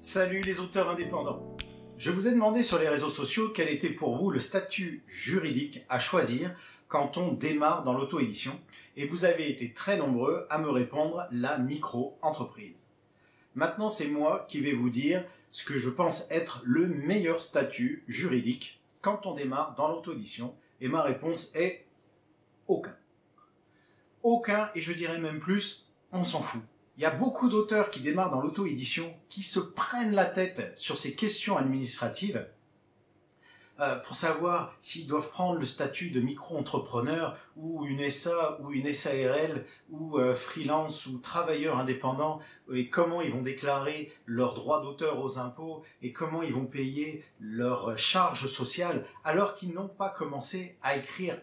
Salut les auteurs indépendants. Je vous ai demandé sur les réseaux sociaux quel était pour vous le statut juridique à choisir quand on démarre dans l'auto-édition et vous avez été très nombreux à me répondre la micro-entreprise. Maintenant, c'est moi qui vais vous dire ce que je pense être le meilleur statut juridique quand on démarre dans l'auto-édition et ma réponse est aucun. Aucun, et je dirais même plus, on s'en fout. Il y a beaucoup d'auteurs qui démarrent dans l'auto-édition qui se prennent la tête sur ces questions administratives pour savoir s'ils doivent prendre le statut de micro-entrepreneur ou une SA ou une SARL ou freelance ou travailleur indépendant et comment ils vont déclarer leurs droits d'auteur aux impôts et comment ils vont payer leurs charges sociales alors qu'ils n'ont pas commencé à écrire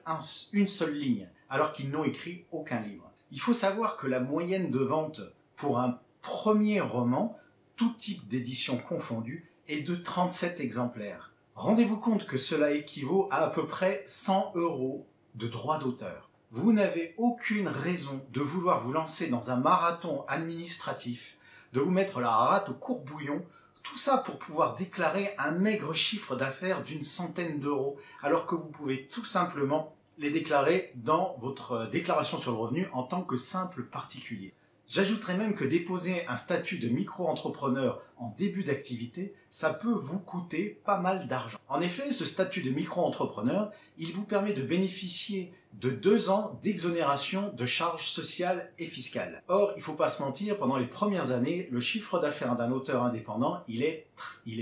une seule ligne, alors qu'ils n'ont écrit aucun livre. Il faut savoir que la moyenne de vente pour un premier roman, tout type d'édition confondu, est de 37 exemplaires. Rendez-vous compte que cela équivaut à peu près 100 € de droits d'auteur. Vous n'avez aucune raison de vouloir vous lancer dans un marathon administratif, de vous mettre la rate au courbouillon, tout ça pour pouvoir déclarer un maigre chiffre d'affaires d'une centaine d'euros, alors que vous pouvez tout simplement les déclarer dans votre déclaration sur le revenu en tant que simple particulier. J'ajouterais même que déposer un statut de micro-entrepreneur en début d'activité, ça peut vous coûter pas mal d'argent. En effet, ce statut de micro-entrepreneur, il vous permet de bénéficier de 2 ans d'exonération de charges sociales et fiscales. Or, il faut pas se mentir, pendant les premières années, le chiffre d'affaires d'un auteur indépendant, il est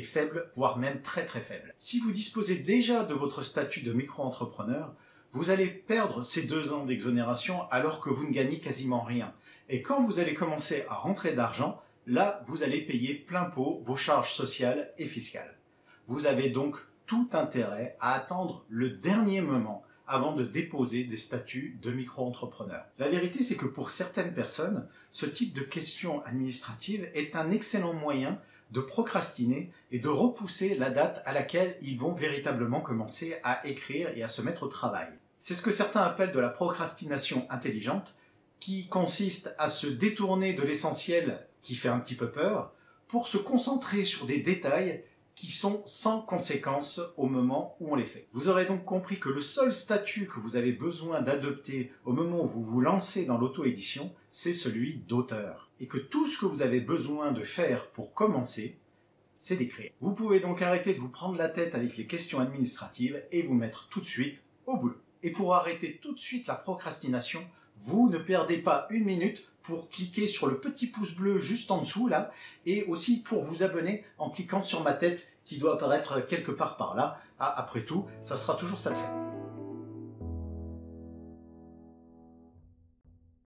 faible, voire même très très faible. Si vous disposez déjà de votre statut de micro-entrepreneur, vous allez perdre ces 2 ans d'exonération alors que vous ne gagnez quasiment rien. Et quand vous allez commencer à rentrer d'argent, là, vous allez payer plein pot vos charges sociales et fiscales. Vous avez donc tout intérêt à attendre le dernier moment avant de déposer des statuts de micro-entrepreneur. La vérité, c'est que pour certaines personnes, ce type de question administrative est un excellent moyen de procrastiner et de repousser la date à laquelle ils vont véritablement commencer à écrire et à se mettre au travail. C'est ce que certains appellent de la procrastination intelligente, qui consiste à se détourner de l'essentiel qui fait un petit peu peur pour se concentrer sur des détails qui sont sans conséquence au moment où on les fait. Vous aurez donc compris que le seul statut que vous avez besoin d'adopter au moment où vous vous lancez dans l'auto-édition, c'est celui d'auteur. Et que tout ce que vous avez besoin de faire pour commencer, c'est d'écrire. Vous pouvez donc arrêter de vous prendre la tête avec les questions administratives et vous mettre tout de suite au boulot. Et pour arrêter tout de suite la procrastination, vous ne perdez pas une minute pour cliquer sur le petit pouce bleu juste en dessous là, et aussi pour vous abonner en cliquant sur ma tête qui doit apparaître quelque part par là. Ah, après tout, ça sera toujours ça de fait.